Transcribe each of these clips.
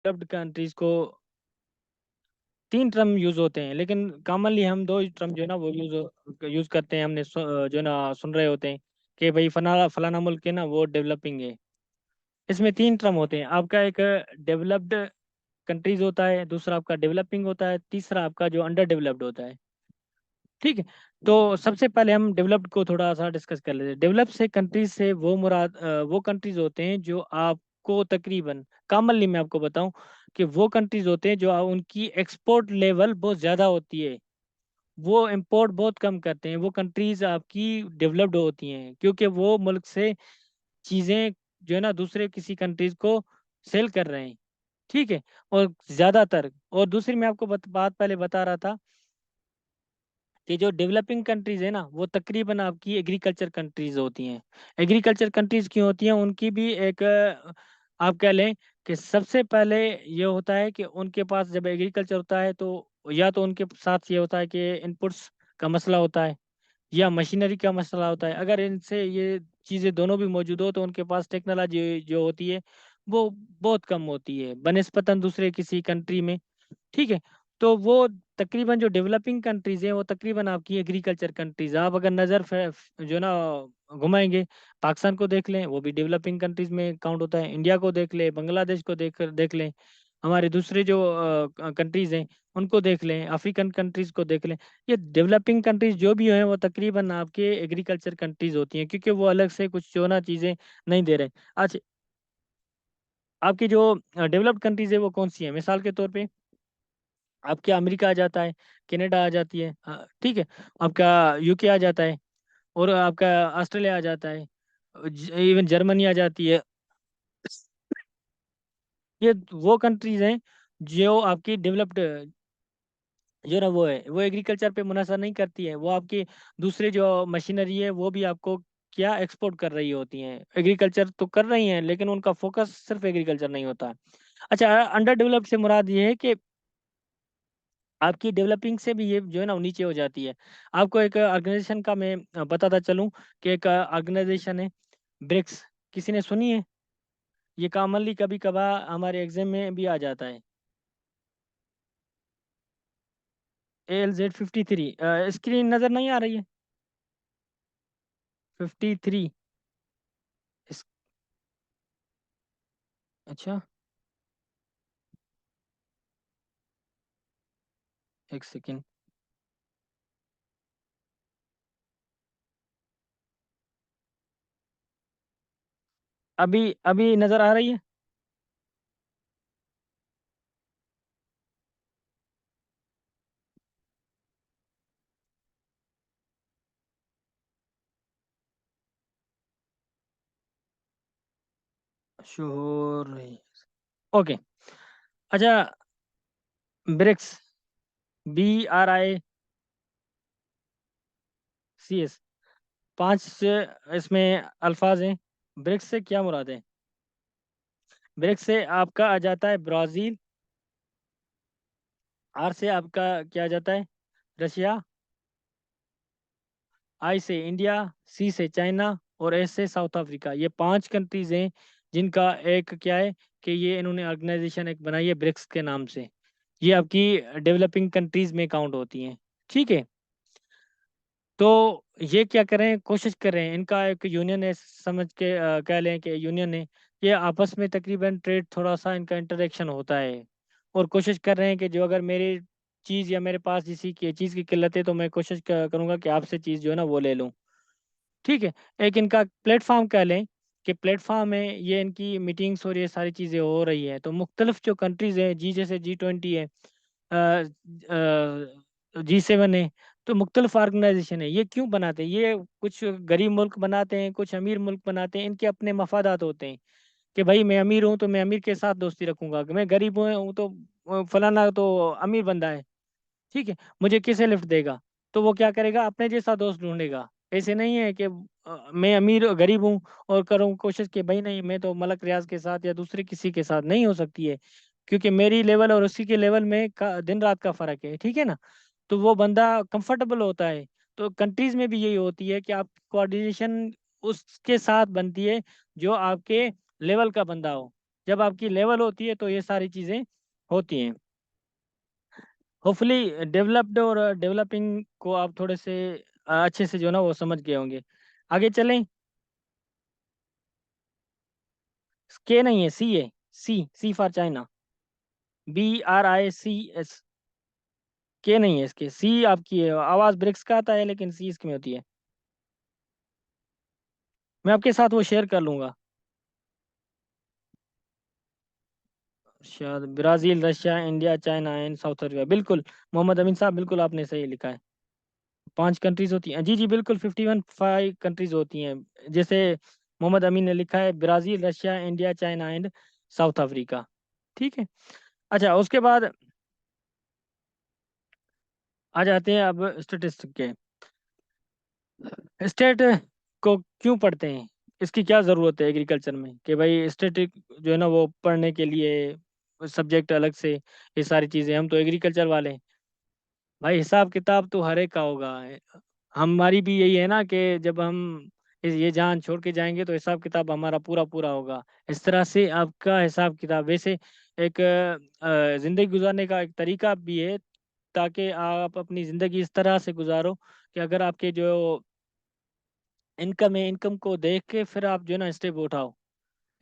Developed countries को तीन term use होते हैं, लेकिन कॉमनली हम दो टर्म जो है ना वो यूज करते हैं। हमने जो है ना सुन रहे होते हैं कि भाई फलाना फलाना मुल्क है ना वो डेवलपिंग है। इसमें तीन टर्म होते हैं आपका, एक डेवलप्ड कंट्रीज होता है, दूसरा आपका डेवलपिंग होता है, तीसरा आपका जो अंडर डेवलप्ड होता है। ठीक है। तो सबसे पहले हम डेवलप्ड को थोड़ा सा डिस्कस कर लेते हैं। डेवलप से कंट्रीज से वो मुराद वो कंट्रीज होते हैं जो आपको तकरीबन, कॉमनली मैं आपको बताऊं कि वो कंट्रीज होते हैं जो उनकी एक्सपोर्ट लेवल बहुत ज़्यादा होती है, वो इंपोर्ट बहुत कम करते हैं। वो कंट्रीज आपकी डेवलप्ड होती हैं क्योंकि वो मुल्क से चीज़ें जो है ना दूसरे किसी कंट्रीज को सेल कर रहे हैं। ठीक है। और ज़्यादातर, और दूसरी मैं आपको बात पहले बता रहा था कि जो डेवलपिंग कंट्रीज है ना वो तकरीबन आपकी एग्रीकल्चर कंट्रीज होती हैं। एग्रीकल्चर कंट्रीज क्यों होती हैं? उनकी भी एक आप कह लें कि सबसे पहले ये होता है कि उनके पास जब एग्रीकल्चर होता है तो या तो उनके साथ ये होता है कि इनपुट्स का मसला होता है या मशीनरी का मसला होता है। अगर इनसे ये चीज़ें दोनों भी मौजूद हो तो उनके पास टेक्नोलॉजी जो होती है वो बहुत कम होती है बनिस्बतन दूसरे किसी कंट्री में। ठीक है। तो वो तकरीबन जो डेवलपिंग कंट्रीज हैं वो तकरीबन आपकी एग्रीकल्चर कंट्रीज। आप अगर नज़र जो ना घुमाएंगे, पाकिस्तान को देख लें वो भी डेवलपिंग कंट्रीज में काउंट होता है, इंडिया को देख लें, बांग्लादेश को देख लें, हमारे दूसरे जो कंट्रीज हैं उनको देख लें, अफ्रीकन कंट्रीज को देख लें। ये डेवलपिंग कंट्रीज जो भी हैं वो तकरीबन आपके एग्रीकल्चर कंट्रीज होती हैं क्योंकि वो अलग से कुछ जो ना चीज़ें नहीं दे रहे। अच्छा, आपकी जो डेवलप्ड कंट्रीज है वो कौन सी है? मिसाल के तौर पे आपके अमेरिका आ जाता है, कनाडा आ जाती है, ठीक है, आपका यूके आ जाता है, और आपका ऑस्ट्रेलिया आ जाता है, इवन जर्मनी आ जाती है। ये वो कंट्रीज हैं जो आपकी डेवलप्ड जो ना वो है वो एग्रीकल्चर पे मुनासर नहीं करती है। वो आपकी दूसरे जो मशीनरी है वो भी आपको क्या एक्सपोर्ट कर रही होती हैं। एग्रीकल्चर तो कर रही हैं लेकिन उनका फोकस सिर्फ एग्रीकल्चर नहीं होता। अच्छा, अंडर डेवलप्ड से मुराद ये है कि आपकी डेवलपिंग से भी ये जो है ना वो नीचे हो जाती है। आपको एक ऑर्गेनाइजेशन का मैं बताता चलूं कि एक ऑर्गेनाइजेशन है ब्रिक्स। किसी ने सुनी है? ये कॉमनली कभी कभार हमारे एग्जाम में भी आ जाता है। ALZ 53, स्क्रीन नज़र नहीं आ रही है? 53। इस, अच्छा, एक सेकेंड। अभी अभी नज़र आ रही है? श्योर नहीं। ओके। अच्छा, ब्रिक्स, BRICS, पांच इसमें अल्फाज हैं। ब्रिक्स से क्या मुराद है? ब्रिक्स से आपका आ जाता है ब्राज़ील, आर से आपका क्या आ जाता है? रशिया, आई से इंडिया, सी से चाइना, और एस से साउथ अफ्रीका। ये पांच कंट्रीज हैं जिनका एक क्या है कि ये इन्होंने ऑर्गेनाइजेशन एक बनाई है ब्रिक्स के नाम से। ये आपकी डेवलपिंग कंट्रीज में काउंट होती हैं। ठीक है। तो ये क्या करें, कोशिश करें, इनका एक यूनियन है, समझ के कह लें कि यूनियन है। ये आपस में तकरीबन ट्रेड थोड़ा सा इनका इंटरेक्शन होता है, और कोशिश कर रहे हैं कि जो अगर मेरी चीज़ या मेरे पास किसी की चीज़ की किल्लत है तो मैं कोशिश करूंगा कि आपसे चीज़ जो है ना वो ले लूं। ठीक है। एक इनका प्लेटफॉर्म कह लें कि प्लेटफॉर्म है, ये इनकी मीटिंग्स और ये सारी चीज़ें हो रही है। तो मुख्तलिफ जो कंट्रीज़ हैं, जी जैसे G20 है, G7 है, तो मुख्तलिफ ऑर्गेनाइजेशन है। ये क्यों बनाते हैं? ये कुछ गरीब मुल्क बनाते हैं, कुछ अमीर मुल्क बनाते हैं। इनके अपने मफादात होते हैं कि भाई मैं अमीर हूँ तो मैं अमीर के साथ दोस्ती रखूंगा, कि मैं गरीब हूँ तो फलाना तो अमीर बंदा है, ठीक है, मुझे किसे लिफ्ट देगा, तो वो क्या करेगा, अपने जैसा दोस्त ढूंढेगा। ऐसे नहीं है कि मैं अमीर गरीब हूँ और करूँ कोशिश कि भाई नहीं मैं तो मलक रियाज के साथ या दूसरे किसी के साथ, नहीं हो सकती है, क्योंकि मेरी लेवल और उसी के लेवल में दिन रात का फर्क है। ठीक है ना? तो वो बंदा कंफर्टेबल होता है। तो कंट्रीज में भी यही होती है कि आप कोऑर्डिनेशन उसके साथ बनती है जो आपके लेवल का बंदा हो। जब आपकी लेवल होती है तो ये सारी चीज़ें होती हैं। होपफुली डेवलप्ड और डेवलपिंग को आप थोड़े से अच्छे से जो है ना वो समझ गए होंगे। आगे चलें। के नहीं है, सी है। सी, सी फॉर चाइना। BRICS। के नहीं है इसके, सी आपकी है। आवाज ब्रिक्स का आता है लेकिन सी इसकी में होती है। मैं आपके साथ वो शेयर कर लूंगा। शायद Brazil, Russia, India, China and south Africa, बिल्कुल। मोहम्मद अमीन साहब, बिल्कुल आपने सही लिखा है। 5 कंट्रीज होती हैं, जी जी बिल्कुल, 51 कंट्रीज होती हैं। जैसे मोहम्मद अमीन ने लिखा है, Brazil, Russia, India, China and south Africa. ठीक है। अच्छा, उसके बाद आ जाते हैं अब स्टेटिस्टिक के। स्टेट को क्यों पढ़ते हैं, इसकी क्या ज़रूरत है एग्रीकल्चर में, कि भाई स्टेटिक जो है ना वो पढ़ने के लिए सब्जेक्ट अलग से, ये सारी चीज़ें, हम तो एग्रीकल्चर वाले हैं। भाई हिसाब किताब तो हर एक का होगा। हमारी भी यही है ना कि जब हम ये जान छोड़ के जाएंगे तो हिसाब किताब हमारा पूरा पूरा होगा। इस तरह से आपका हिसाब किताब वैसे एक ज़िंदगी गुजारने का एक तरीका भी है, ताकि आप अपनी ज़िंदगी इस तरह से गुजारो कि अगर आपके जो इनकम है, इनकम को देख के फिर आप जो है ना स्टेप उठाओ।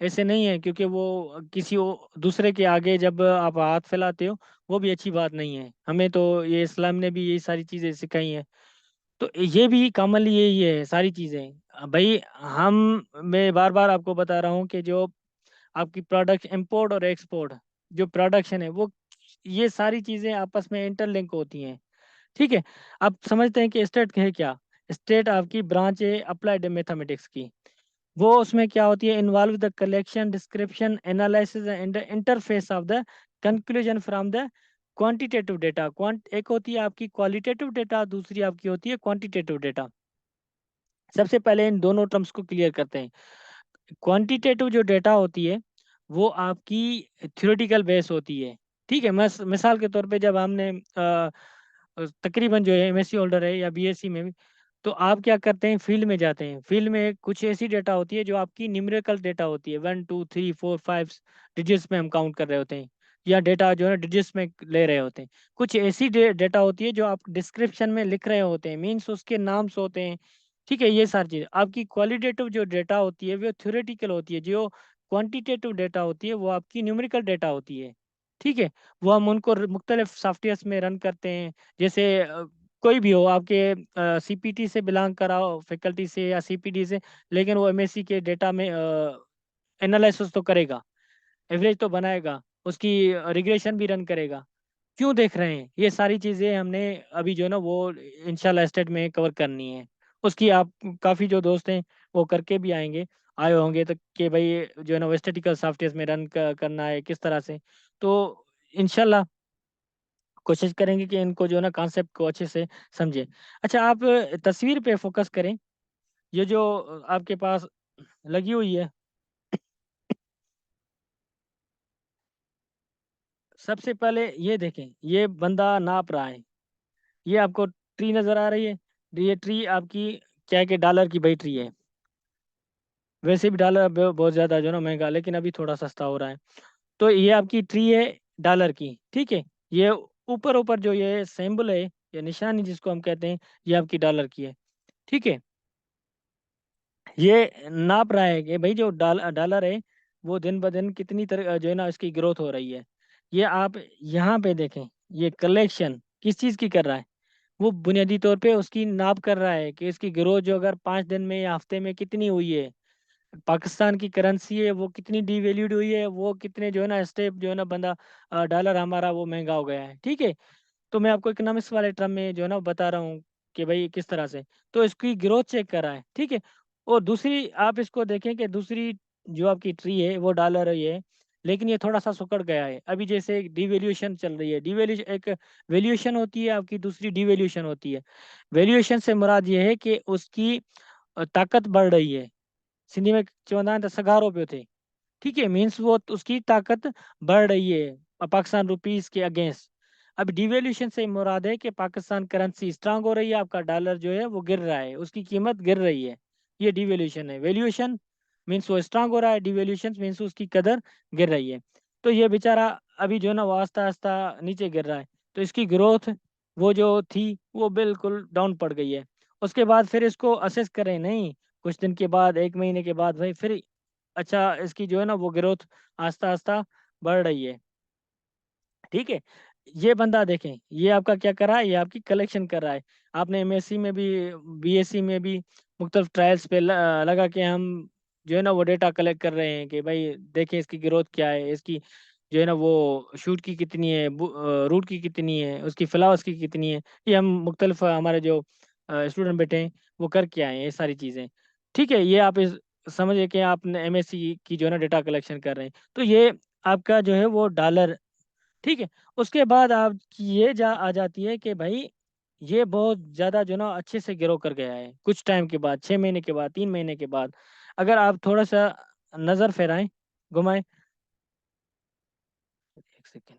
ऐसे नहीं है, क्योंकि वो किसी दूसरे के आगे जब आप हाथ फैलाते हो, वो भी अच्छी बात नहीं है। हमें तो ये इस्लाम ने भी यही सारी चीज़ें सिखाई हैं। तो ये भी कॉमनली यही है सारी चीज़ें। भाई हम मैं बार बार आपको बता रहा हूँ कि जो आपकी प्रोडक्ट इंपोर्ट और एक्सपोर्ट, जो प्रोडक्शन है वो, ये सारी चीज़ें आपस में इंटरलिंक होती हैं। ठीक है। आप समझते हैं कि स्टेट है क्या। स्टेट आपकी ब्रांच है अप्लाइड मैथमेटिक्स की। वो उसमें क्या होती है, involve the collection, description, analysis and interface of the conclusion from the quantitative data. Quant एक होती है आपकी क्वालिटेटिव डेटा, दूसरी आपकी होती है क्वांटिटेटिव डेटा। सबसे पहले इन दोनों टर्म्स को क्लियर करते हैं। क्वांटिटेटिव जो डेटा होती है वो आपकी थ्योरेटिकल बेस होती है। ठीक है। मिसाल के तौर पे जब हमने तकरीबन जो है एमएससी होल्डर है या बीएससी में भी, तो आप क्या करते हैं, फील्ड में जाते हैं। फील्ड में कुछ ऐसी डेटा होती है जो आपकी न्यूमेरिकल डेटा होती है, 1 2 3 4 5 डिजिट्स में हम काउंट कर रहे होते हैं, या डेटा जो है डिजिट्स में ले रहे होते हैं। कुछ ऐसी डेटा होती है जो आप डिस्क्रिप्शन में लिख रहे होते हैं, मीन्स उसके नाम्स होते हैं। ठीक है। ये सारी चीज़ आपकी क्वालिटेटिव जो डेटा होती है वो थ्योरेटिकल होती है। जो क्वांटिटेटिव डेटा होती है वो आपकी न्यूमेरिकल डेटा होती है। ठीक है। वो हम उनको मुख्तलिफ सॉफ्टवेयर्स में रन करते हैं। जैसे कोई भी हो आपके, सीपीटी से बिलोंग कराओ, फैकल्टी से या सीपीडी से, लेकिन वो एमएससी के डेटा में एनालिसिस तो करेगा, एवरेज तो बनाएगा, उसकी रिग्रेशन भी रन करेगा। क्यों देख रहे हैं, ये सारी चीज़ें हमने अभी जो है ना वो इंशाल्लाह स्टेट में कवर करनी है। उसकी आप काफ़ी जो दोस्त हैं वो करके भी आए होंगे, तो कि भाई जो है ना वो स्टेटिकल सॉफ्टवेयर में रन करना है किस तरह से। तो इंशाल्लाह कोशिश करेंगे कि इनको जो है ना कॉन्सेप्ट को अच्छे से समझें। अच्छा, आप तस्वीर पे फोकस करें। ये जो आपके पास लगी हुई है, सबसे पहले ये देखें, ये बंदा नाप रहा है। ये आपको ट्री नज़र आ रही है। ये ट्री आपकी क्या है कि डॉलर की भाई ट्री है। वैसे भी डॉलर बहुत ज़्यादा जो है ना महंगा, लेकिन अभी थोड़ा सस्ता हो रहा है। तो ये आपकी ट्री है डॉलर की। ठीक है। ये ऊपर ऊपर जो ये सिंबल है, ये निशानी जिसको हम कहते हैं, ये आपकी डॉलर की है। ठीक है। ये नाप रहा है कि भाई जो डॉलर है वो दिन ब दिन कितनी तरह जो है ना इसकी ग्रोथ हो रही है। ये आप यहाँ पे देखें, ये कलेक्शन किस चीज़ की कर रहा है, वो बुनियादी तौर पे उसकी नाप कर रहा है कि इसकी ग्रोथ जो अगर 5 दिन में या हफ्ते में कितनी हुई है। पाकिस्तान की करेंसी है वो कितनी डिवैल्यूड हुई है, वो कितने जो है ना स्टेप जो है ना बंदा डॉलर हमारा वो महंगा हो गया है। ठीक है। तो मैं आपको इकोनॉमिक्स वाले टर्म में जो है ना बता रहा हूँ कि भाई किस तरह से, तो इसकी ग्रोथ चेक कर रहा है। ठीक है। और दूसरी आप इसको देखें कि दूसरी जो आपकी ट्री है वो डॉलर ही है, लेकिन ये थोड़ा सा सिकुड़ गया है अभी। जैसे एक डिवेल्यूशन चल रही है, डिवेल्यूशन एक वैल्यूएशन होती है आपकी, दूसरी डिवेल्यूशन होती है। वैल्यूएशन से मुराद ये है कि उसकी ताकत बढ़ रही है। सिंधी में चवंदा आहिनि त सगारो पियो थिए। ठीक है। मीन्स वो उसकी ताकत बढ़ रही है पाकिस्तान रुपीस के अगेंस्ट। अब डिवेल्यूशन से मुराद है कि पाकिस्तान करेंसी स्ट्रांग हो रही है, आपका डॉलर जो है वो गिर रहा है, उसकी कीमत गिर रही है। ये डिवेल्यूशन है। वैल्यूएशन मीन्स वो स्ट्रांग हो रहा है, डिवेल्यूशन मीन्स उसकी कदर गिर रही है। तो ये बेचारा अभी जो है ना वो आस्ता आस्ता नीचे गिर रहा है। तो इसकी ग्रोथ वो जो थी वो बिल्कुल डाउन पड़ गई है। उसके बाद फिर इसको असेस करें नहीं, कुछ दिन के बाद, 1 महीने के बाद भाई फिर अच्छा इसकी जो है ना वो ग्रोथ आस्ता आस्ता बढ़ रही है। ठीक है। ये बंदा देखें, ये आपका क्या कर रहा है, ये आपकी कलेक्शन कर रहा है। आपने एमएससी में भी, बीएससी में भी मुख्तलिफ ट्रायल्स पे लगा के हम जो है ना वो डेटा कलेक्ट कर रहे हैं कि भाई देखें इसकी ग्रोथ क्या है, इसकी जो है ना वो शूट की कितनी है, रूट की कितनी है, उसकी फ्लावर्स की कितनी है। ये हम मुख्तलिफ हमारे जो स्टूडेंट बैठे हैं वो करके आए हैं ये सारी चीज़ें। ठीक है, ये आप समझिए कि आपने एमएससी की जो है ना डेटा कलेक्शन कर रहे हैं। तो ये आपका जो है वो डॉलर। ठीक है। उसके बाद आपकी ये जा आ जाती है कि भाई ये बहुत ज़्यादा जो ना अच्छे से ग्रो कर गया है कुछ टाइम के बाद, 6 महीने के बाद, 3 महीने के बाद। अगर आप थोड़ा सा नज़र फेराएं, घुमाएं, एक सेकेंड,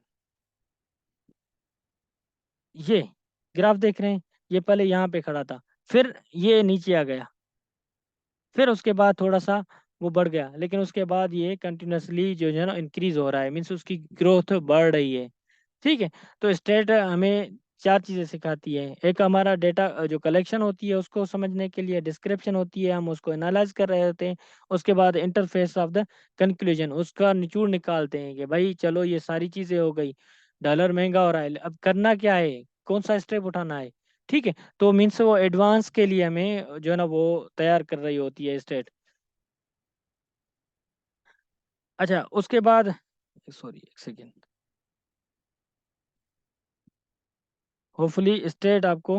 ये ग्राफ देख रहे हैं, ये पहले यहाँ पे खड़ा था, फिर ये नीचे आ गया, फिर उसके बाद थोड़ा सा वो बढ़ गया, लेकिन उसके बाद ये कंटिन्यूसली जो है ना इंक्रीज हो रहा है, मीन्स उसकी ग्रोथ बढ़ रही है। ठीक है। तो स्टेट हमें चार चीज़ें सिखाती है। एक हमारा डेटा जो कलेक्शन होती है उसको समझने के लिए डिस्क्रिप्शन होती है, हम उसको एनालाइज कर रहे होते हैं। उसके बाद इंटरफेस ऑफ द कंक्लूजन, उसका निचोड़ निकालते हैं कि भाई चलो ये सारी चीज़ें हो गई, डॉलर महंगा हो रहा है, अब करना क्या है, कौन सा स्टेप उठाना है। ठीक है। तो मीन्स वो एडवांस के लिए हमें जो है ना वो तैयार कर रही होती है स्टेट। अच्छा उसके बाद, सॉरी एक सेकेंड, होपफुली स्टेट आपको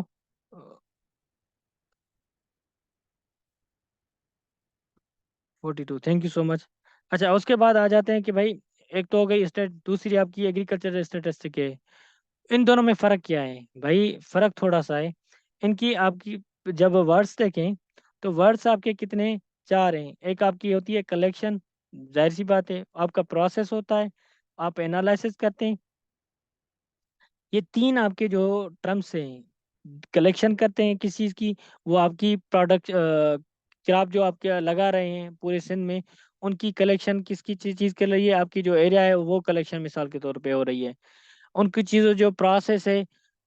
42, थैंक यू सो मच। अच्छा उसके बाद आ जाते हैं कि भाई एक तो हो गई स्टेट, दूसरी आपकी एग्रीकल्चर स्टेटिस्टिक है। इन दोनों में फ़र्क क्या है भाई, फ़र्क थोड़ा सा है। इनकी आपकी जब वर्ड्स देखें तो वर्ड्स आपके कितने, चार हैं। एक आपकी होती है कलेक्शन, जाहिर सी बात है, आपका प्रोसेस होता है, आप एनालिसिस करते हैं। ये तीन आपके जो टर्म्स हैं, कलेक्शन करते हैं किस चीज़ की, वो आपकी प्रोडक्ट क्रॉप जो आपके लगा रहे हैं पूरे सिंध में, उनकी कलेक्शन किसकी चीज़ के लिए, आपकी जो एरिया है वो कलेक्शन मिसाल के तौर पे हो रही है। उनकी चीज़ों जो प्रोसेस है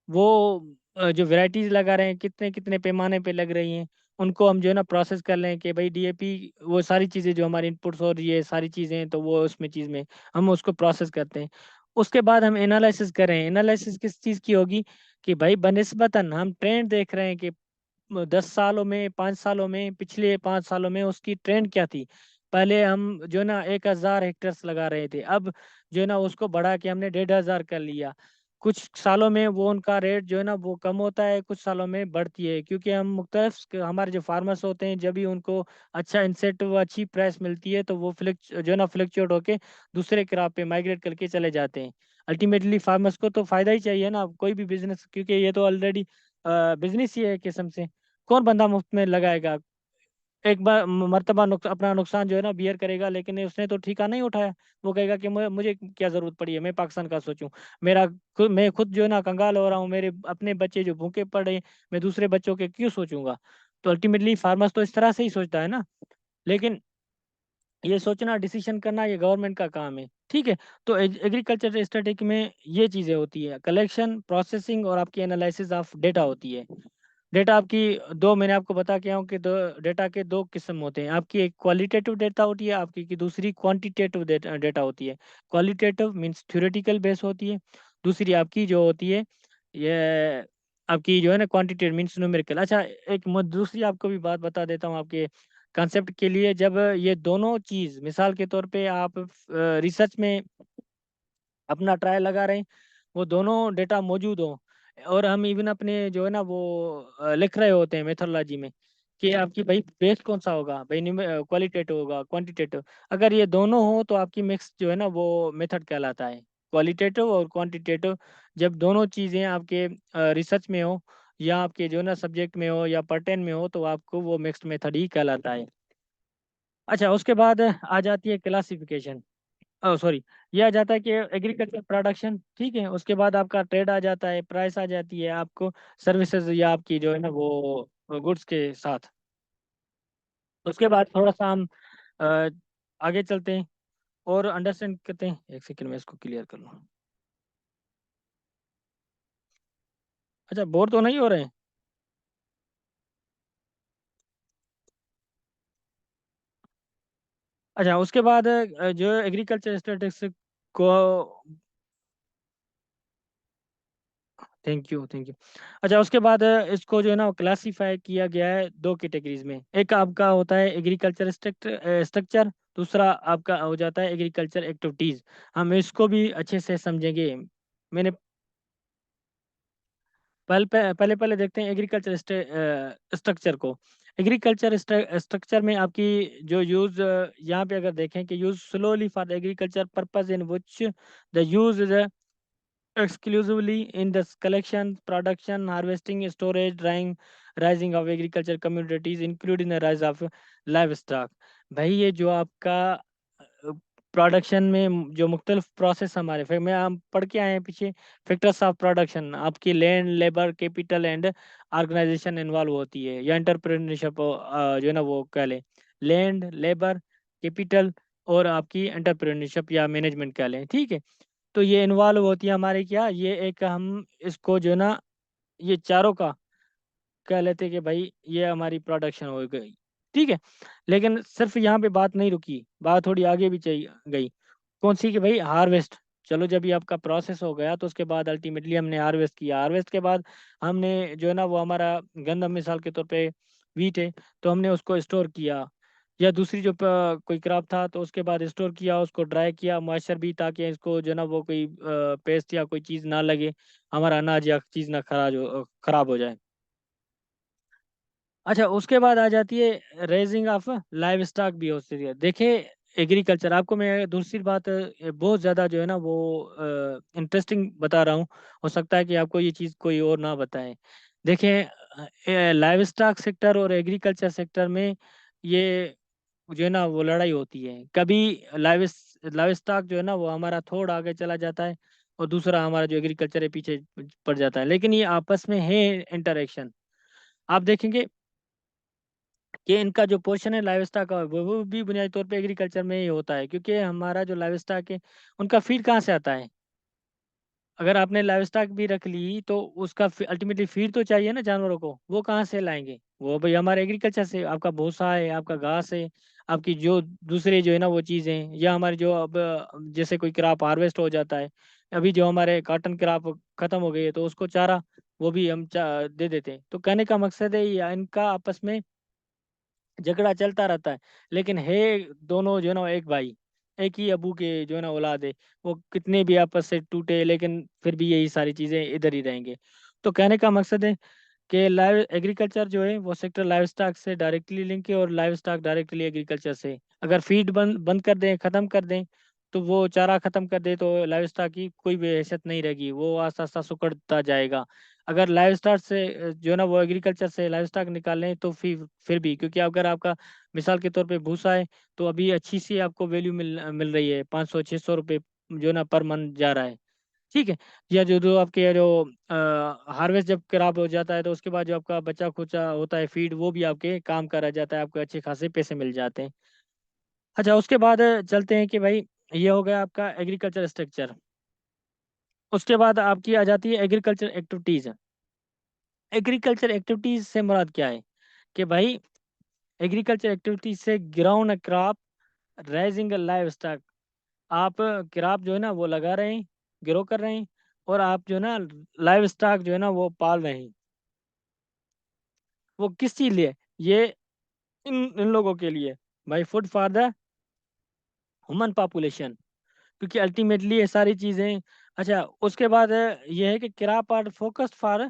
वो जो वैरायटीज लगा रहे हैं कितने कितने पैमाने पे लग रही हैं, उनको हम जो है ना प्रोसेस कर लें कि भाई डीएपी, वो सारी चीज़ें जो हमारी इनपुट्स और ये सारी चीज़ें हैं तो वो उसमें चीज़ में हम उसको प्रोसेस करते हैं। उसके बाद हम एनालिसिस करें, एनालिसिस किस चीज़ की होगी कि भाई बनिस्बतन हम ट्रेंड देख रहे हैं कि 10 सालों में, 5 सालों में, पिछले 5 सालों में उसकी ट्रेंड क्या थी। पहले हम जो है ना 1,000 हेक्टेयर्स लगा रहे थे, अब जो है ना उसको बढ़ा के हमने 1,500 कर लिया। कुछ सालों में वो उनका रेट जो है ना वो कम होता है, कुछ सालों में बढ़ती है, क्योंकि हम हमारे जो फार्मर्स होते हैं जब भी उनको अच्छा इंसेंटिव, अच्छी प्राइस मिलती है तो वो फ्लिक्च जो है ना फ्लक्चुएट होके दूसरे क्रॉप पे माइग्रेट करके चले जाते हैं। अल्टीमेटली फार्मर्स को तो फायदा ही चाहिए ना, कोई भी बिजनेस, क्योंकि ये तो ऑलरेडी बिजनेस ही है एक किस्म से। कौन बंदा मुफ्त में लगाएगा, एक बार मर्तबा अपना नुकसान जो है ना बियर करेगा, लेकिन उसने तो ठीका नहीं उठाया। वो कहेगा कि मुझे क्या जरूरत पड़ी है, मैं पाकिस्तान का सोचूं, मैं खुद जो है ना कंगाल हो रहा हूँ, मेरे अपने बच्चे जो भूखे पड़े हैं, मैं दूसरे बच्चों के क्यों सोचूंगा। तो अल्टीमेटली फार्मर्स तो इस तरह से ही सोचता है ना। लेकिन ये सोचना, डिसीजन करना, ये गवर्नमेंट का काम है। ठीक है। तो एग्रीकल्चर स्टैटिक में ये चीज़ें होती है, कलेक्शन, प्रोसेसिंग और आपकी एनालिसिस ऑफ डेटा होती है। डेटा आपकी दो, मैंने आपको बता के हूँ कि दो डेटा के दो किस्म होते हैं। आपकी एक क्वालिटेटिव डेटा होती है, आपकी की दूसरी क्वांटिटेटिव डेटा होती है। क्वालिटेटिव मींस थ्योरेटिकल बेस होती है, दूसरी आपकी जो होती है ये आपकी जो है ना क्वांटिटेटिव मींस न्यूमेरिकल। अच्छा एक दूसरी आपको भी बात बता देता हूँ आपके कंसेप्ट के लिए। जब ये दोनों चीज़ मिसाल के तौर पे आप रिसर्च में अपना ट्रायल लगा रहे हैं, वो दोनों डेटा मौजूद हो, और हम इवन अपने जो है ना वो लिख रहे होते हैं मेथोडोलॉजी में कि आपकी भाई बेस कौन सा होगा, भाई क्वालिटेटिव होगा, क्वांटिटेटिव। अगर ये दोनों हो तो आपकी मिक्स जो है ना वो मेथड कहलाता है, क्वालिटेटिव और क्वांटिटेटिव। जब दोनों चीज़ें आपके रिसर्च में हो या आपके जो है ना सब्जेक्ट में हो या पर्टेन में हो तो आपको वो मिक्स्ड मेथड ही कहलाता है। अच्छा उसके बाद आ जाती है क्लासिफिकेशन, ओह सॉरी, ये आ जाता है कि एग्रीकल्चर प्रोडक्शन। ठीक है। उसके बाद आपका ट्रेड आ जाता है, प्राइस आ जाती है आपको सर्विसेज या आपकी जो है ना वो गुड्स के साथ। उसके बाद थोड़ा सा हम आगे चलते हैं और अंडरस्टैंड करते हैं। एक सेकंड में इसको क्लियर कर लूँ। अच्छा, बोर तो नहीं हो रहे हैं? अच्छा, उसके बाद जो एग्रीकल्चर स्टैटिस्टिक्स को, थैंक यू थैंक यू। अच्छा, उसके बाद इसको जो है ना क्लासीफाई किया गया है दो कैटेगरीज में। एक आपका होता है एग्रीकल्चर स्ट्रक्चर, दूसरा आपका हो जाता है एग्रीकल्चर एक्टिविटीज। हम इसको भी अच्छे से समझेंगे। मैंने पहले पहले देखते हैं एग्रीकल्चर स्ट्रक्चर को। एग्रीकल्चर स्ट्रक्चर में आपकी जो यूज, यहाँ पे अगर देखें कि use slowly for agriculture purpose in which the use is exclusively in the collection, production, harvesting, storage, drying, rising of agriculture communities, including the rise of livestock। भाई ये जो आपका प्रोडक्शन में जो मुख्तलिफ प्रोसेस हमारे में हम पढ़ के आए हैं पीछे, फैक्टर्स ऑफ प्रोडक्शन, आपकी land, labour, capital and organisation involve होती है, या एंटरप्रेन्योरशिप जो है ना वो कह लें। लैंड, लेबर, कैपिटल और आपकी एंटरप्रेन्योरशिप या मैनेजमेंट कह लें, ठीक है। तो ये इन्वॉल्व होती है हमारे क्या, ये एक हम इसको जो ना, ये चारों का कह लेते कि भाई ये हमारी प्रोडक्शन हो गई, ठीक है। लेकिन सिर्फ यहाँ पे बात नहीं रुकी, बात थोड़ी आगे भी चाहिए गई। कौन सी? कि भाई हार्वेस्ट। चलो, जब ये आपका प्रोसेस हो गया तो उसके बाद अल्टीमेटली हमने हार्वेस्ट किया। हार्वेस्ट के बाद हमने जो है ना वो हमारा गंदम मिसाल के तौर पे वीट है, तो हमने उसको स्टोर किया। या दूसरी जो कोई क्रॉप था तो उसके बाद स्टोर किया, उसको ड्राई किया मॉइस्चर भी, ताकि इसको जो है ना वो कोई पेस्ट या कोई चीज़ ना लगे, हमारा अनाज या चीज़ ना खराब हो जाए। अच्छा, उसके बाद आ जाती है रेजिंग ऑफ लाइव स्टॉक भी होती है। देखिए, एग्रीकल्चर आपको मैं दूसरी बात बहुत ज़्यादा जो है ना वो इंटरेस्टिंग बता रहा हूँ। हो सकता है कि आपको ये चीज़ कोई और ना बताए। देखिए, लाइव स्टॉक सेक्टर और एग्रीकल्चर सेक्टर में ये जो है ना वो लड़ाई होती है। कभी लाइव लाइव स्टॉक जो है ना वो हमारा थोड़ा आगे चला जाता है, और दूसरा हमारा जो एग्रीकल्चर है पीछे पड़ जाता है, लेकिन ये आपस में है इंटरेक्शन। आप देखेंगे कि इनका जो पोर्शन है लाइव स्टॉक का, वो भी बुनियादी तौर पे एग्रीकल्चर में ही होता है, क्योंकि हमारा जो लाइव स्टॉक है उनका फीड कहाँ से आता है? अगर आपने लाइव स्टॉक भी रख ली तो उसका अल्टीमेटली फीड तो चाहिए ना जानवरों को, वो कहाँ से लाएंगे? वो भाई हमारे एग्रीकल्चर से, आपका भूसा है, आपका घास है, आपकी जो दूसरे जो है ना वो चीज़ें, या हमारे जो अब जैसे कोई क्रॉप हार्वेस्ट हो जाता है, अभी जो हमारे कॉटन क्रॉप खत्म हो गई है तो उसको चारा वो भी हम दे देते हैं। तो कहने का मकसद है ये इनका आपस में झगड़ा चलता रहता है, लेकिन है दोनों जो है ना एक भाई, एक ही अबू के जो है ना औलाद है। वो कितने भी आपस से टूटे, लेकिन फिर भी यही सारी चीजें इधर ही रहेंगे। तो कहने का मकसद है कि लाइव एग्रीकल्चर जो है वो सेक्टर लाइव स्टॉक से डायरेक्टली लिंक है, और लाइव स्टॉक डायरेक्टली एग्रीकल्चर से। अगर फीड बंद बंद कर दें, खत्म कर दें, तो वो चारा खत्म कर दे, तो लाइव स्टॉक की कोई भी हैसियत नहीं रहेगी, वो आस्ता आस्ता सिकुड़ता जाएगा। अगर लाइव स्टॉक से जो है ना वो एग्रीकल्चर से लाइव स्टॉक निकालें तो फिर भी, क्योंकि अगर आपका मिसाल के तौर पे भूसा है, तो अभी अच्छी सी आपको वैल्यू मिल रही है, 500 600 रुपये जो है ना पर मंथ जा रहा है, ठीक है। या जो जो आपके जो हार्वेस्ट जब खराब हो जाता है तो उसके बाद जो आपका बचा खुचा होता है फीड, वो भी आपके काम का रह जाता है, आपको अच्छे खासे पैसे मिल जाते हैं। अच्छा, उसके बाद चलते हैं कि भाई ये हो गया आपका एग्रीकल्चर स्ट्रक्चर। उसके बाद आपकी आ जाती है एग्रीकल्चर एक्टिविटीज। एग्रीकल्चर एक्टिविटीज से मुराद क्या है? कि भाई एग्रीकल्चर एक्टिविटीज से ground crop, rising live stock, आप क्रॉप जो है ना वो लगा रहे हैं, ग्रो कर रहे हैं, और आप जो है ना लाइव स्टॉक जो है ना वो पाल रहे हैं। वो किस चीज लिए? ये इन इन लोगों के लिए, भाई food for the human population, क्योंकि अल्टीमेटली ये सारी चीजें। अच्छा, उसके बाद ये है कि crop are focused for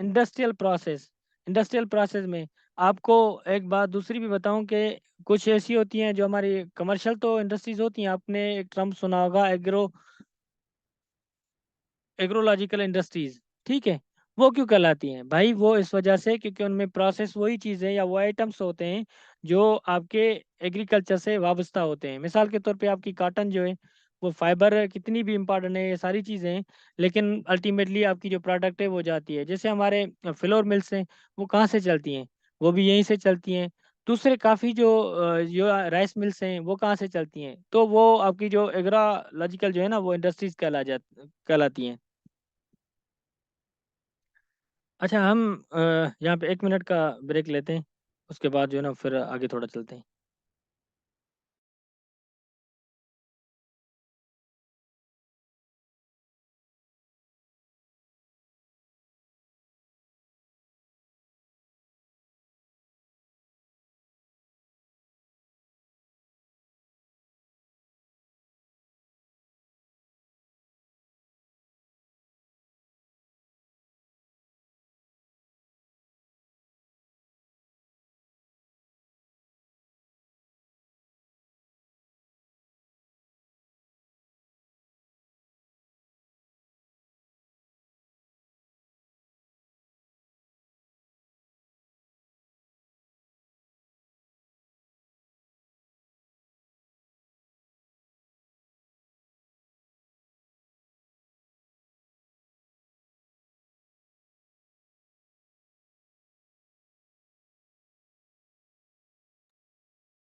industrial process. Industrial process में आपको एक बात दूसरी भी बताऊं कि कुछ ऐसी होती हैं जो हमारी कमर्शियल तो इंडस्ट्रीज होती हैं। आपने एक टर्म सुना होगा, एग्रोलॉजिकल इंडस्ट्रीज, ठीक है। वो क्यों कहलाती हैं भाई? वो इस वजह से क्योंकि उनमें प्रोसेस वही चीज़ें या वो आइटम्स होते हैं जो आपके एग्रीकल्चर से वाबस्ता होते हैं। मिसाल के तौर पे आपकी कॉटन जो है, वो फाइबर कितनी भी इम्पॉर्टेंट है, ये सारी चीज़ें हैं, लेकिन अल्टीमेटली आपकी जो प्रोडक्ट है वो जाती है। जैसे हमारे फ्लोर मिल्स हैं, वो कहाँ से चलती हैं? वो भी यहीं से चलती हैं। दूसरे काफ़ी जो राइस मिल्स हैं वो कहाँ से चलती हैं, तो वो आपकी जो एग्रोलॉजिकल जो है ना वो इंडस्ट्रीज कहलाती हैं। अच्छा, हम यहाँ पे 1 मिनट का ब्रेक लेते हैं, उसके बाद जो है ना फिर आगे थोड़ा चलते हैं।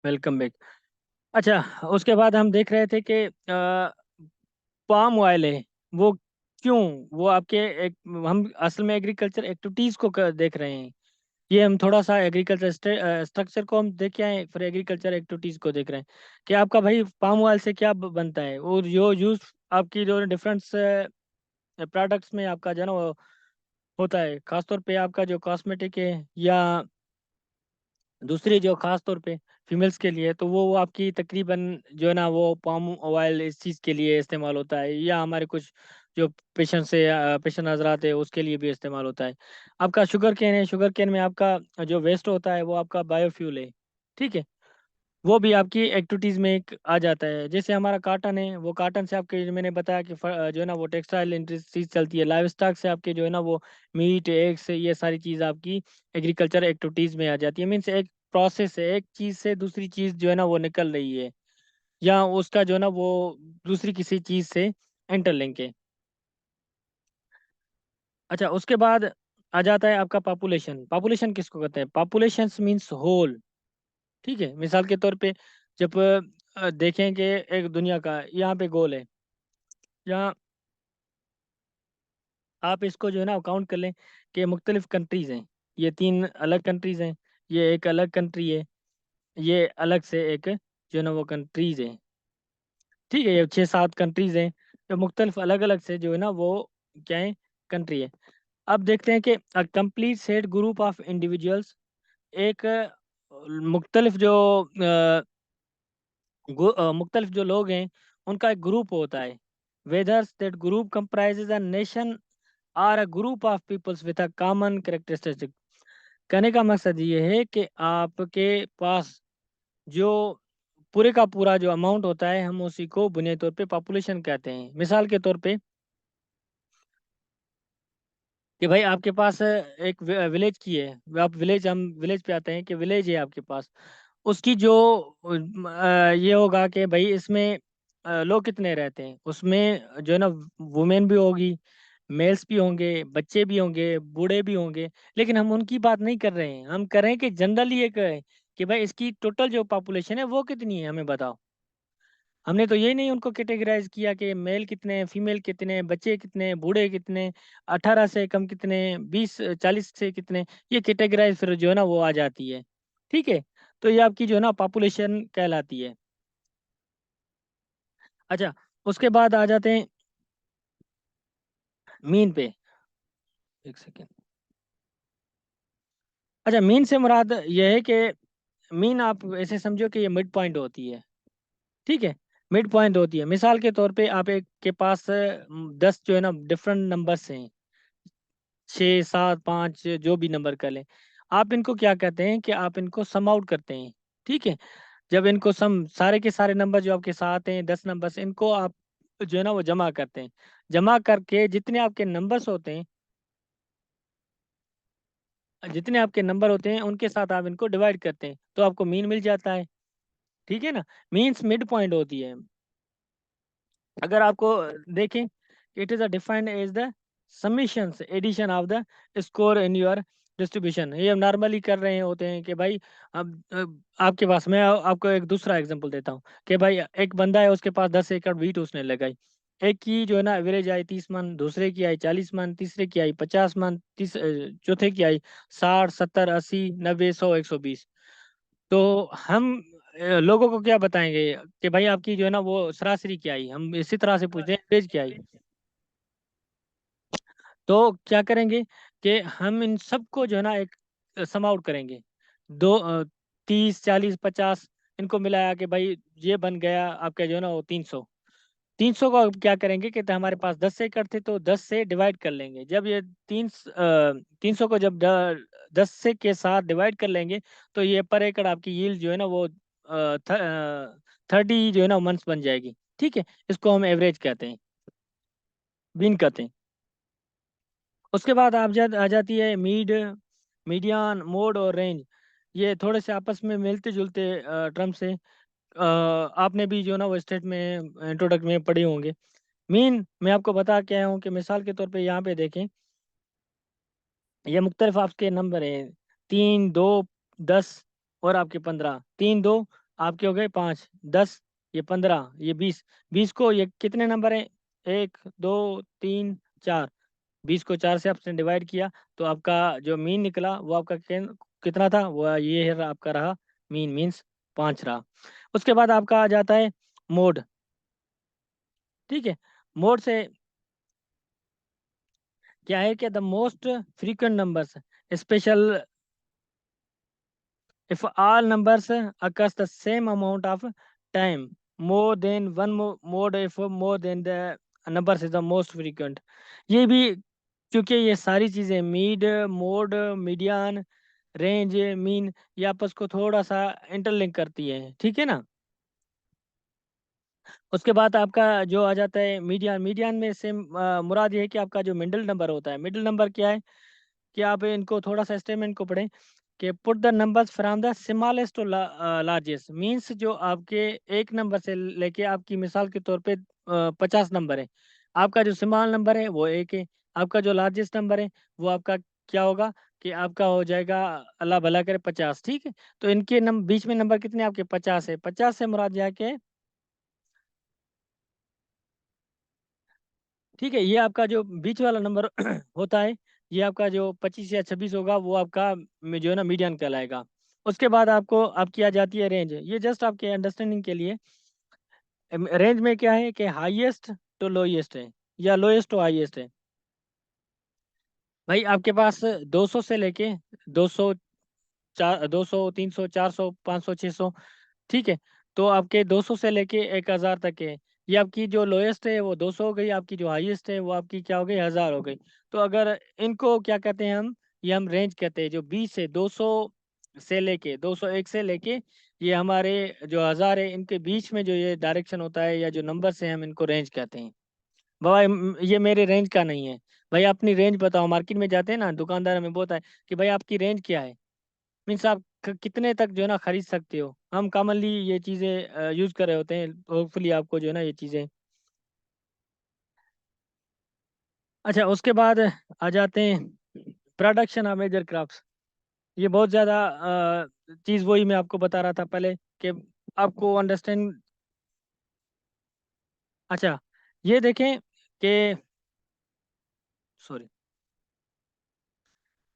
Welcome back. अच्छा, उसके बाद हम देख रहे थे कि पाम ऑयल है वो क्यों, वो आपके एक, हम असल में एग्रीकल्चर एक्टिविटीज को देख रहे हैं। ये हम थोड़ा सा एग्रीकल्चर स्ट्रक्चर को हम देख के आए, फिर एग्रीकल्चर एक्टिविटीज को देख रहे हैं कि आपका भाई पाम ऑयल से क्या बनता है, और जो यूज आपकी जो डिफरेंट प्रोडक्ट्स में आपका जो है ना वो होता है, खासतौर पे आपका जो कॉस्मेटिक है या दूसरी जो खास तौर पे फीमेल्स के लिए, तो वो आपकी तकरीबन जो है ना वो पाम ऑयल इस चीज़ के लिए इस्तेमाल होता है, या हमारे कुछ जो पेशेंट हजरात है उसके लिए भी इस्तेमाल होता है। आपका शुगर केन है, शुगर केन में आपका जो वेस्ट होता है वो आपका बायोफ्यूल है। ठीक है, वो भी आपकी एक्टिविटीज़ में एक आ जाता है। जैसे हमारा काटन है, वो काटन से आपके जो मैंने बताया कि जो है ना वो टेक्सटाइल इंडस्ट्रीज चलती है। लाइव स्टॉक से आपके जो है ना वो मीट एग्स, ये सारी चीज़ आपकी एग्रीकल्चर एक्टिविटीज़ में आ जाती है। मीन्स एक प्रोसेस है, एक चीज़ से दूसरी चीज़ जो है ना वो निकल रही है, या उसका जो है ना वो दूसरी किसी चीज़ से इंटरलिंक है। अच्छा, उसके बाद आ जाता है आपका पॉपुलेशन। पॉपुलेशन किसको कहते हैं? Population means whole. ठीक है, मिसाल के तौर पे जब देखें कि एक दुनिया का यहाँ पे गोल है, यहाँ आप इसको जो है ना काउंट कर लें कि मुख्तलिफ कंट्रीज़ हैं। ये 3 अलग कंट्रीज़ हैं, ये एक अलग कंट्री है, ये अलग से एक जो है ना वो कंट्रीज़ है। ठीक है, ये 6-7 कंट्रीज़ हैं जो मुख्तलिफ अलग अलग से जो है ना वो क्या है, कंट्री है। अब देखते हैं कि complete set group of individuals, एक मुख्तलिफ जो मुख्तलिफ जो लोग हैं उनका एक ग्रुप होता है। Whether that group comprises a nation or a group of peoples with a common characteristic. कहने का मकसद ये है कि आपके पास जो पूरे का पूरा जो अमाउंट होता है, हम उसी को बुनियादी तौर पे पॉपुलेशन कहते हैं। मिसाल के तौर पे कि भाई आपके पास एक विलेज की है, आप विलेज, हम विलेज पे आते हैं कि विलेज है आपके पास, उसकी जो ये होगा कि भाई इसमें लोग कितने रहते हैं, उसमें जो है ना वुमेन भी होगी, मेल्स भी होंगे, बच्चे भी होंगे, बूढ़े भी होंगे। लेकिन हम उनकी बात नहीं कर रहे हैं, हम कर रहे हैं कि जनरली एक है कि भाई इसकी टोटल जो पॉपुलेशन है वो कितनी है, हमें बताओ। हमने तो ये नहीं उनको कैटेगराइज किया कि मेल कितने, फीमेल कितने, बच्चे कितने, बूढ़े कितने, 18 से कम कितने, 20-40 से कितने। ये कैटेगराइज फिर जो है ना वो आ जाती है। ठीक है, तो ये आपकी जो है ना पॉपुलेशन कहलाती है। अच्छा, उसके बाद आ जाते हैं मीन पे। एक सेकेंड। अच्छा, मीन से मुराद ये है कि मीन आप ऐसे समझो कि ये मिड पॉइंट होती है। ठीक है, मिड पॉइंट होती है। मिसाल के तौर पे आप एक के पास 10 जो है ना डिफरेंट नंबर्स हैं, 6, 7, 5, जो भी नंबर कर लें। आप इनको क्या कहते हैं कि आप इनको सम आउट करते हैं। ठीक है, जब इनको सम, सारे के सारे नंबर जो आपके साथ हैं 10 नंबर्स, इनको आप जो है ना वो जमा करते हैं। जमा करके जितने आपके नंबर होते हैं उनके साथ आप इनको डिवाइड करते हैं, तो आपको मीन मिल जाता है। ठीक है ना, मीन्स मिड पॉइंट होती है। अगर आपको देखें, it is a defined as the summation addition of the score in your distribution ये हम नॉर्मली कर रहे होते हैं कि भाई अब आपके पास मैं आपको एक दूसरा एग्जांपल देता हूँ कि भाई एक बंदा है उसके पास 10 एकड़ वीट उसने लगाई। एक की जो है ना एवरेज आई 30 मन, दूसरे की आई 40 मन, तीसरे की आई 50 मन, चौथे की आई 60 70 80 90 100 120। तो हम लोगों को क्या बताएंगे कि भाई आपकी जो है ना वो सरासरी क्या आई, हम इसी तरह से पूछते हैं एवरेज क्या आई। तो क्या करेंगे कि हम इन सबको जो है ना एक सम आउट करेंगे। 30 40 50 इनको मिलाया कि भाई ये बन गया आपका जो है ना वो 300। 300 को अब क्या करेंगे कि तो हमारे पास 10 एकड़ थे तो 10 से डिवाइड कर लेंगे। जब ये 300 को जब 10 से के साथ डिवाइड कर लेंगे तो ये पर एकड़ आपकी यील्ड जो है ना वो 30 जो है ना मंथ्स बन जाएगी। ठीक है, इसको हम एवरेज कहते हैं, मीन कहते हैं। उसके बाद आ जाती है मीडियन, मोड और रेंज। ये थोड़े से आपस में मिलते जुलते टर्म से आपने भी जो है ना वो स्टेट में इंट्रोडक्ट में पढ़े होंगे। मीन मैं आपको बता के आया हूँ कि मिसाल के तौर पे यहाँ पे देखें, ये मुख्तलिफ आपके नंबर हैं। 3 2 10 और आपके 15। 3 2 आपके हो गए 5 10, ये 15 ये 20। 20 को ये कितने नंबर हैं, 1 2 3 4। 20 को 4 से आपने डिवाइड किया तो आपका जो मीन निकला वो आपका कितना था, वो ये है आपका रहा मीन, मीन्स 5 रहा। उसके बाद आपका आ जाता है मोड। ठीक है, मोड से क्या है कि the most frequent numbers special if all numbers occurs the same amount of time, more than one mode, if more than the numbers is the most frequent। ये भी क्योंकि ये सारी चीजें mean, mode, median, range, mean ये आपस को थोड़ा सा इंटरलिंक करती है। ठीक है ना। उसके बाद आपका जो आ जाता है मीडियन। मीडियन में से मुराद ये है कि आपका जो मिडिल नंबर होता है। मिडिल नंबर क्या है कि आप इनको थोड़ा सा स्टेटमेंट को पढ़ें कि put the numbers from the smallest to largest. Means जो आपके एक नंबर से लेके आपकी मिसाल के तौर पे 50 नंबर है। आपका जो स्मॉल नंबर है वो एक है, आपका जो लार्जेस्ट नंबर है वो आपका क्या होगा कि आपका हो जाएगा अल्लाह भला करे 50। ठीक है, तो इनके बीच में नंबर कितने आपके 50 है। 50 से मुराद जाके, ठीक है, ये आपका जो बीच वाला नंबर होता है, ये आपका जो 25 या 26 होगा वो आपका जो है ना मीडियन कहलाएगा। उसके बाद आपको आपकी आ जाती है रेंज। ये जस्ट आपके अंडरस्टैंडिंग के लिए। रेंज में क्या है कि हाईएस्ट टू लोएस्ट है या लोएस्ट टू हाईएस्ट है। भाई आपके पास 200 से लेके 200, 200 300 400 500 600। ठीक है, तो आपके 200 से लेके 1000 तक है। ये आपकी जो लोएस्ट है वो 200 हो गई, आपकी जो हाईएस्ट है वो आपकी क्या हो गई, 1000 हो गई। तो अगर इनको क्या कहते हैं हम, ये हम रेंज कहते हैं। जो 20 से 200 से लेके 201 से लेके ये हमारे जो 1000 है, इनके बीच में जो ये डायरेक्शन होता है या जो नंबर से हम इनको रेंज कहते हैं। भाई ये मेरे रेंज का नहीं है। भाई अपनी रेंज बताओ। मार्केट में जाते हैं ना, दुकानदार हमें बोलता है कि भाई आपकी रेंज क्या है, मीन्स आप कितने तक जो है ना खरीद सकते हो। हम कॉमनली ये चीज़ें यूज कर रहे होते हैं। होपफुली आपको जो है ना ये चीज़ें। अच्छा, उसके बाद आ जाते हैं प्रोडक्शन ऑफ मेजर क्रॉप्स। ये बहुत ज़्यादा चीज़ वही मैं आपको बता रहा था पहले कि आपको अंडरस्टैंड। अच्छा, ये देखें कि सॉरी,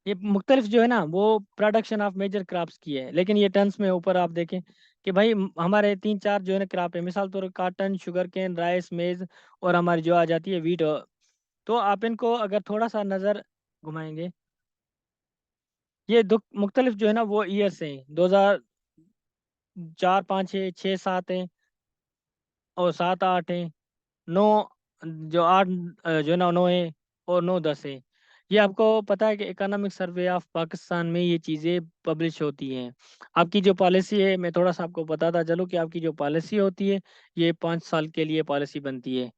ये मुख्तलिफ जो है ना वो प्रोडक्शन ऑफ मेजर क्रॉप्स की है, लेकिन ये टन्स में ऊपर आप देखें कि भाई हमारे 3 4 जो है ना क्रॉप है। मिसाल तौर काटन, शुगर केन, राइस, मेज और हमारी जो आ जाती है वीट। तो आप इनको अगर थोड़ा सा नज़र घुमाएंगे, ये दो मुख्तलिफ जो है ना वो ईयर्स हैं। 2004 5 है, 6 7 है और 7 8 है, 9 जो 8 जो है ना 9 है और 9 10 है। ये आपको पता है कि इकोनॉमिक सर्वे ऑफ पाकिस्तान में ये चीज़ें पब्लिश होती हैं। आपकी जो पॉलिसी है, मैं थोड़ा सा आपको बताता चलूँ कि आपकी जो पॉलिसी होती है ये 5 साल के लिए पॉलिसी बनती है।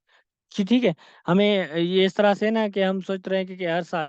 ठीक है, हमें ये इस तरह से ना कि हम सोच रहे हैं कि हर साल